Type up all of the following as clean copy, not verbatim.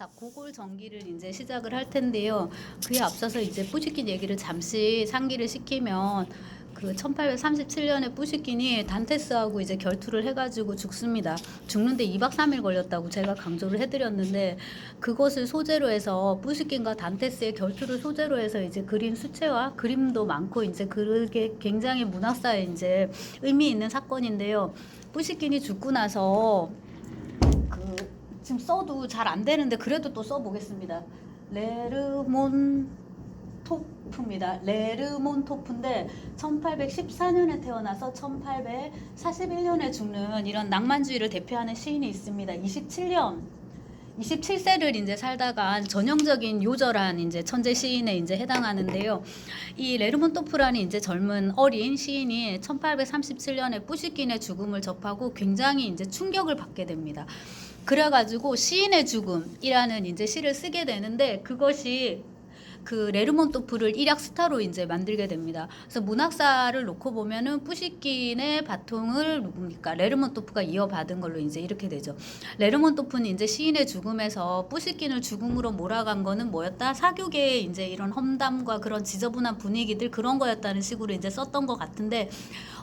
자, 고골 전기를 이제 시작을 할 텐데요. 그에 앞서서 이제 뿌시킨 얘기를 잠시 상기를 시키면 그 1837년에 뿌시킨이 단테스하고 이제 결투를 해가지고 죽습니다. 죽는데 2박 3일 걸렸다고 제가 강조를 해드렸는데 그것을 소재로 해서 뿌시킨과 단테스의 결투를 소재로 해서 이제 그린 수채화 그림도 많고 이제 그게 굉장히 문학사에 이제 의미 있는 사건인데요. 뿌시킨이 죽고 나서 그 지금 써도 잘 안 되는데 그래도 또 써보겠습니다. 레르몬토프입니다. 레르몬토프인데 1814년에 태어나서 1841년에 죽는 이런 낭만주의를 대표하는 시인이 있습니다. 27세를 이제 살다가 전형적인 요절한 이제 천재 시인에 이제 해당하는데요. 이 레르몬토프라는 이제 젊은 어린 시인이 1837년에 뿌시킨의 죽음을 접하고 굉장히 이제 충격을 받게 됩니다. 그래가지고 시인의 죽음이라는 이제 시를 쓰게 되는데 그것이 그 레르몬토프를 일약 스타로 이제 만들게 됩니다. 그래서 문학사를 놓고 보면은 뿌시킨의 바통을 누굽니까? 레르몬토프가 이어받은 걸로 이제 이렇게 되죠. 레르몬토프는 이제 시인의 죽음에서 뿌시킨을 죽음으로 몰아간 거는 뭐였다? 사교계의 이제 이런 험담과 그런 지저분한 분위기들 그런 거였다는 식으로 이제 썼던 것 같은데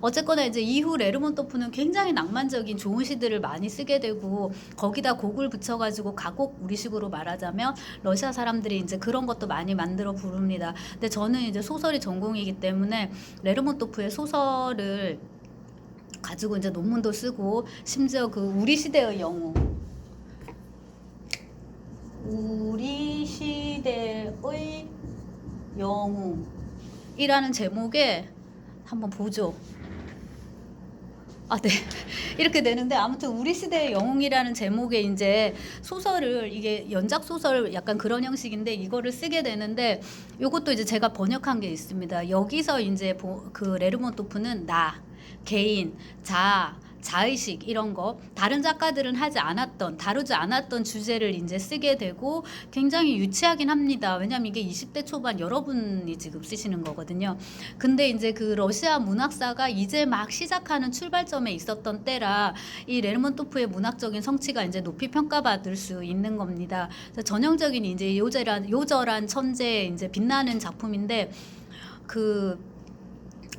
어쨌거나 이제 이후 레르몬토프는 굉장히 낭만적인 좋은 시들을 많이 쓰게 되고 거기다 곡을 붙여가지고 가곡 우리식으로 말하자면 러시아 사람들이 이제 그런 것도 많이 만들어 부릅니다. 근데 저는 이제 소설이 전공이기 때문에 레르몬토프의 소설을 가지고 이제 논문도 쓰고 심지어 그 우리 시대의 영웅 우리 시대의 영웅이라는 제목에 한번 보죠. 네. 이렇게 되는데 아무튼 우리 시대의 영웅이라는 제목의 이제 소설을 이게 연작 소설 약간 그런 형식인데 이거를 쓰게 되는데 요것도 이제 제가 번역한 게 있습니다. 여기서 이제 그 레르몬토프는 나, 개인, 자의식 이런 거 다른 작가들은 하지 않았던 다루지 않았던 주제를 이제 쓰게 되고 굉장히 유치하긴 합니다. 왜냐면 이게 20대 초반 여러분이 지금 쓰시는 거거든요. 근데 이제 그 러시아 문학사가 이제 막 시작하는 출발점에 있었던 때라 이 레르몬토프의 문학적인 성취가 이제 높이 평가받을 수 있는 겁니다. 전형적인 이제 요절한 천재의 이제 빛나는 작품인데 그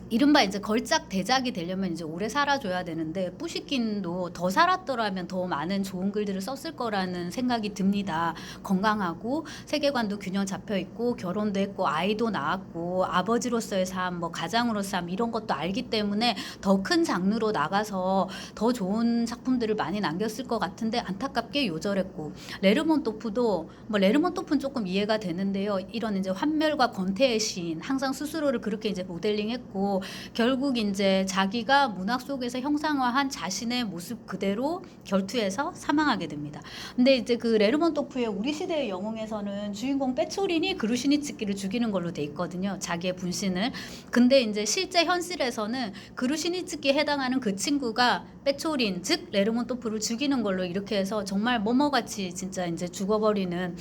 이른바 이제 걸작 대작이 되려면 이제 오래 살아줘야 되는데 뿌시킨도 더 살았더라면 더 많은 좋은 글들을 썼을 거라는 생각이 듭니다. 건강하고 세계관도 균형 잡혀 있고 결혼도 했고 아이도 낳았고 아버지로서의 삶, 뭐 가장으로서의 삶 이런 것도 알기 때문에 더 큰 장르로 나가서 더 좋은 작품들을 많이 남겼을 것 같은데 안타깝게 요절했고 레르몬토프도 뭐 레르몬토프는 조금 이해가 되는데요. 이런 이제 환멸과 권태의 시인 항상 스스로를 그렇게 이제 모델링했고 결국 이제 자기가 문학 속에서 형상화한 자신의 모습 그대로 결투해서 사망하게 됩니다. 근데 이제 그 레르몬토프의 우리 시대의 영웅에서는 주인공 빼초린이 그루시니츠키를 죽이는 걸로 돼 있거든요. 자기의 분신을. 근데 이제 실제 현실에서는 그루시니츠키에 해당하는 그 친구가 빼초린 즉 레르몬토프를 죽이는 걸로 이렇게 해서 정말 뭐뭐같이 진짜 이제 죽어버리는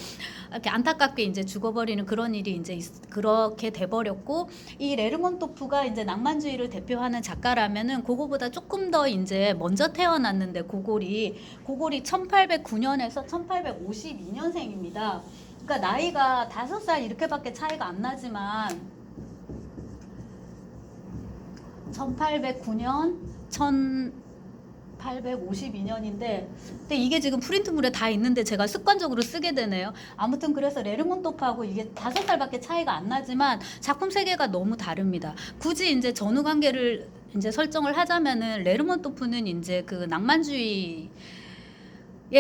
이렇게 안타깝게 이제 죽어버리는 그런 일이 이제 그렇게 돼버렸고 이 레르몬토프가 이제 낭만주의를 대표하는 작가라면은 그거보다 조금 더 이제 먼저 태어났는데 고골이 1809년에서 1852년생입니다. 그러니까 나이가 5살 이렇게밖에 차이가 안 나지만 1809년 1852년인데 근데 이게 지금 프린트물에 다 있는데 제가 습관적으로 쓰게 되네요. 아무튼 그래서 레르몬토프하고 이게 5살밖에 차이가 안 나지만 작품 세계가 너무 다릅니다. 굳이 이제 전후 관계를 이제 설정을 하자면은 레르몬토프는 이제 그 낭만주의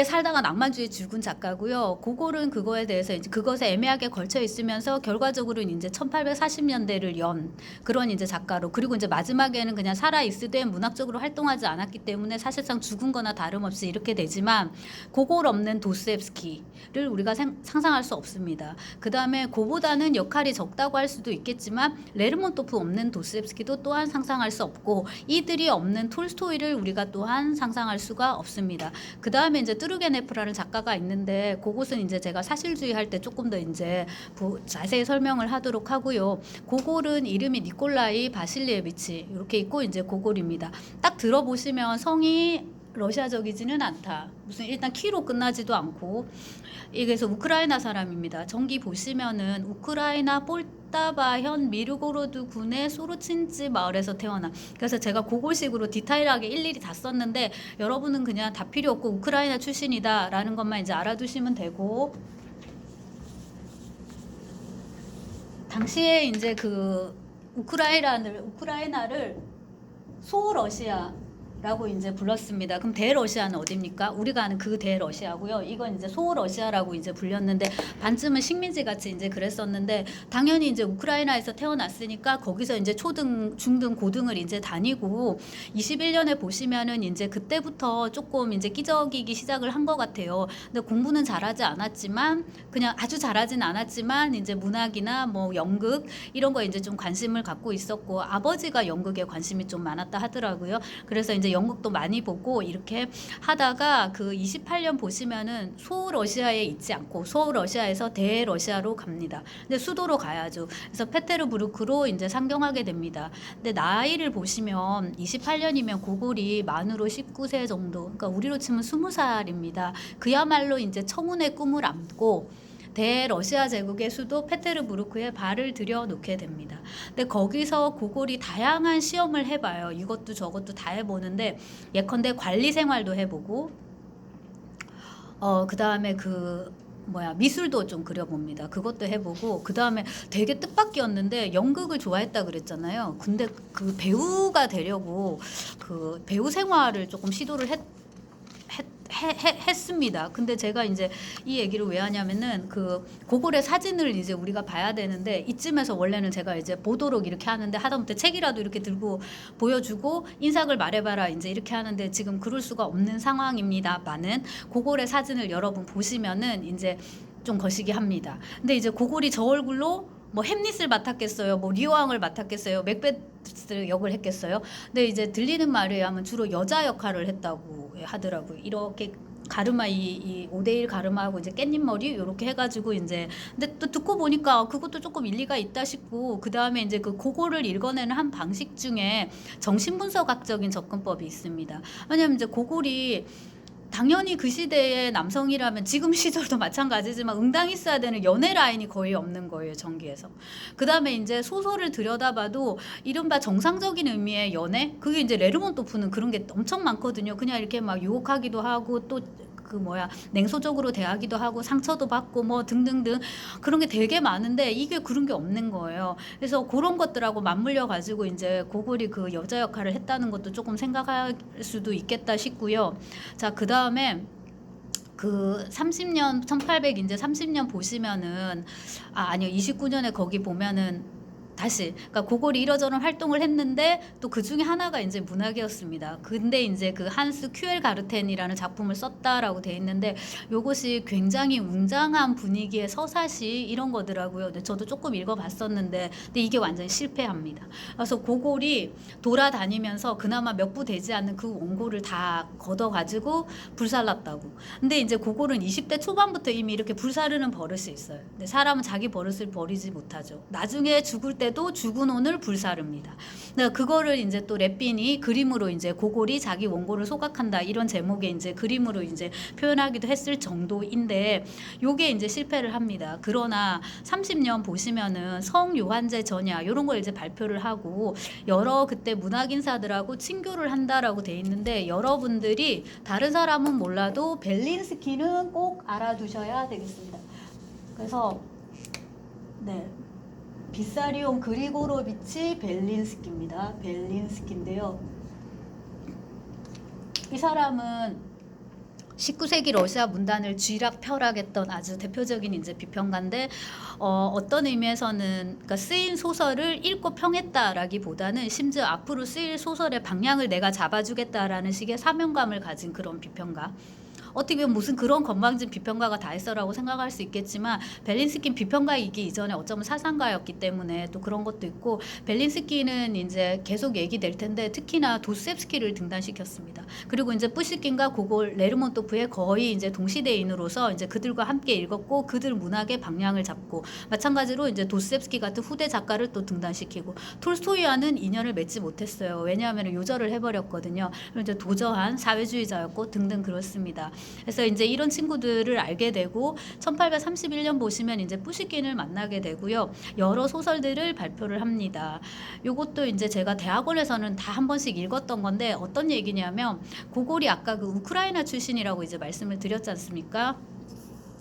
살다가 낭만주의 죽은 작가고요. 고골은 그거에 대해서 이제 그것에 애매하게 걸쳐 있으면서 결과적으로는 이제 1840년대를 연 그런 이제 작가로 그리고 이제 마지막에는 그냥 살아 있으되 문학적으로 활동하지 않았기 때문에 사실상 죽은 거나 다름없이 이렇게 되지만 고골 없는 도스옙스키를 우리가 상상할 수 없습니다. 그다음에 그보다는 역할이 적다고 할 수도 있겠지만 레르몬토프 없는 도스옙스키도 또한 상상할 수 없고 이들이 없는 톨스토이를 우리가 또한 상상할 수가 없습니다. 그다음에 이제 뚜르게네프라는 작가가 있는데 그곳은 이제 제가 사실주의 할 때 조금 더 이제 자세히 설명을 하도록 하고요. 고골은 이름이 니콜라이 바실리에비치 이렇게 있고 이제 고골입니다. 딱 들어보시면 성이 러시아적이지는 않다. 무슨 일단 키로 끝나지도 않고 이게 그래서 우크라이나 사람입니다. 전기 보시면은 우크라이나 폴타바현 미르고로드 군의 소르친지 마을에서 태어나. 그래서 제가 그거식으로 디테일하게 일일이 다 썼는데 여러분은 그냥 다 필요 없고 우크라이나 출신이다라는 것만 이제 알아두시면 되고 당시에 이제 그 우크라이나를 소러시아라고 이제 불렀습니다. 그럼 대러시아는 어딥니까? 우리가 아는 그 대러시아고요. 이건 이제 소러시아라고 이제 불렸는데 반쯤은 식민지 같이 이제 그랬었는데 당연히 이제 우크라이나에서 태어났으니까 거기서 이제 초등, 중등, 고등을 이제 다니고 21년에 보시면은 이제 그때부터 조금 이제 끼적이기 시작을 한 것 같아요. 근데 공부는 잘하지 않았지만 그냥 아주 잘하진 않았지만 이제 문학이나 뭐 연극 이런 거에 이제 좀 관심을 갖고 있었고 아버지가 연극에 관심이 좀 많았다 하더라고요. 그래서 이제 연극도 많이 보고 이렇게 하다가 그 28년 보시면은 소러시아에 있지 않고 소러시아에서 대러시아로 갑니다. 근데 수도로 가야죠. 그래서 페테르부르크로 이제 상경하게 됩니다. 근데 나이를 보시면 28년이면 고골이 만으로 19세 정도. 그러니까 우리로 치면 20살입니다. 그야말로 이제 청운의 꿈을 안고 대러시아 제국의 수도 페테르부르크에 발을 들여놓게 됩니다. 근데 거기서 고골이 다양한 시험을 해봐요. 이것도 저것도 다 해보는데 예컨대 관리 생활도 해보고 그 다음에 미술도 좀 그려봅니다. 그것도 해보고 그 다음에 되게 뜻밖이었는데 연극을 좋아했다 그랬잖아요. 근데 그 배우가 되려고 그 배우 생활을 조금 시도를 했습니다. 근데 제가 이제 이 얘기를 왜 하냐면은 그 고골의 사진을 이제 우리가 봐야 되는데 이쯤에서 원래는 제가 이제 보도록 이렇게 하는데 하다못해 책이라도 이렇게 들고 보여주고 인상을 말해봐라 이제 이렇게 하는데 지금 그럴 수가 없는 상황입니다만은 고골의 사진을 여러분 보시면은 이제 좀 거시기 합니다. 근데 이제 고골이 저 얼굴로 뭐 햄릿을 맡았겠어요, 뭐 리오왕을 맡았겠어요, 맥베스 역을 했겠어요. 근데 이제 들리는 말에 의하면 주로 여자 역할을 했다고 하더라고요. 이렇게 가르마 이 5대1 가르마하고 이제 깻잎 머리 이렇게 해가지고 이제 근데 또 듣고 보니까 그것도 조금 일리가 있다 싶고 그 다음에 이제 그 고골을 읽어내는 한 방식 중에 정신분석학적인 접근법이 있습니다. 왜냐면 이제 고골이 당연히 그 시대의 남성이라면 지금 시절도 마찬가지지만 응당 있어야 되는 연애 라인이 거의 없는 거예요, 전기에서. 그 다음에 이제 소설을 들여다봐도 이른바 정상적인 의미의 연애? 그게 이제 레르몬토프는 그런 게 엄청 많거든요. 그냥 이렇게 막 유혹하기도 하고 또 냉소적으로 대하기도 하고 상처도 받고 뭐 등등등 그런 게 되게 많은데 이게 그런 게 없는 거예요. 그래서 그런 것들하고 맞물려 가지고 이제 고골이 그 여자 역할을 했다는 것도 조금 생각할 수도 있겠다 싶고요. 자, 그 다음에 그 30년 1800 이제 30년 보시면은 아니요 29년에 거기 보면은 다시 그러니까 고골이 이러저런 활동을 했는데 또 그 중에 하나가 이제 문학이었습니다. 근데 이제 그 한스 큐엘 가르텐이라는 작품을 썼다라고 돼 있는데 요것이 굉장히 웅장한 분위기의 서사시 이런 거더라고요. 근데 저도 조금 읽어봤었는데 근데 이게 완전히 실패합니다. 그래서 고골이 돌아다니면서 그나마 몇 부 되지 않는 그 원고를 다 걷어가지고 불살랐다고. 근데 이제 고골은 20대 초반부터 이미 이렇게 불사르는 버릇이 있어요. 근데 사람은 자기 버릇을 버리지 못하죠. 나중에 죽을 때도 죽은 혼을 불사릅니다. 그거를 이제 또 렛빈이 그림으로 이제 고골이 자기 원고를 소각한다 이런 제목의 이제 그림으로 이제 표현하기도 했을 정도인데 요게 이제 실패를 합니다. 그러나 30년 보시면은 성 요한제 전야 이런 걸 이제 발표를 하고 여러 그때 문학 인사들하고 친교를 한다라고 돼 있는데 여러분들이 다른 사람은 몰라도 벨린스키는 꼭 알아두셔야 되겠습니다. 그래서 네. 비사리온 그리고로비치 벨린스키입니다. 벨린스키인데요. 이 사람은 19세기 러시아 문단을 쥐락펴락했던 아주 대표적인 이제 비평가인데 어떤 의미에서는 그러니까 쓰인 소설을 읽고 평했다라기보다는 심지어 앞으로 쓰일 소설의 방향을 내가 잡아주겠다라는 식의 사명감을 가진 그런 비평가. 어떻게 보면 무슨 그런 건방진 비평가가 다 있어라고 생각할 수 있겠지만 벨린스키는 비평가이기 이전에 어쩌면 사상가였기 때문에 또 그런 것도 있고 벨린스키는 이제 계속 얘기될 텐데 특히나 도스옙스키를 등단시켰습니다. 그리고 이제 푸시킨과 고골 레르몬토프의 거의 이제 동시대인으로서 이제 그들과 함께 읽었고 그들 문학의 방향을 잡고 마찬가지로 이제 도스옙스키 같은 후대 작가를 또 등단시키고 톨스토이와는 인연을 맺지 못했어요. 왜냐하면 요절을 해버렸거든요. 그리고 이제 도저한 사회주의자였고 등등 그렇습니다. 그래서 이제 이런 친구들을 알게 되고 1831년 보시면 이제 푸시킨을 만나게 되고요. 여러 소설들을 발표를 합니다. 요것도 이제 제가 대학원에서는 다 한 번씩 읽었던 건데 어떤 얘기냐면 고골이 아까 그 우크라이나 출신이라고 이제 말씀을 드렸지 않습니까?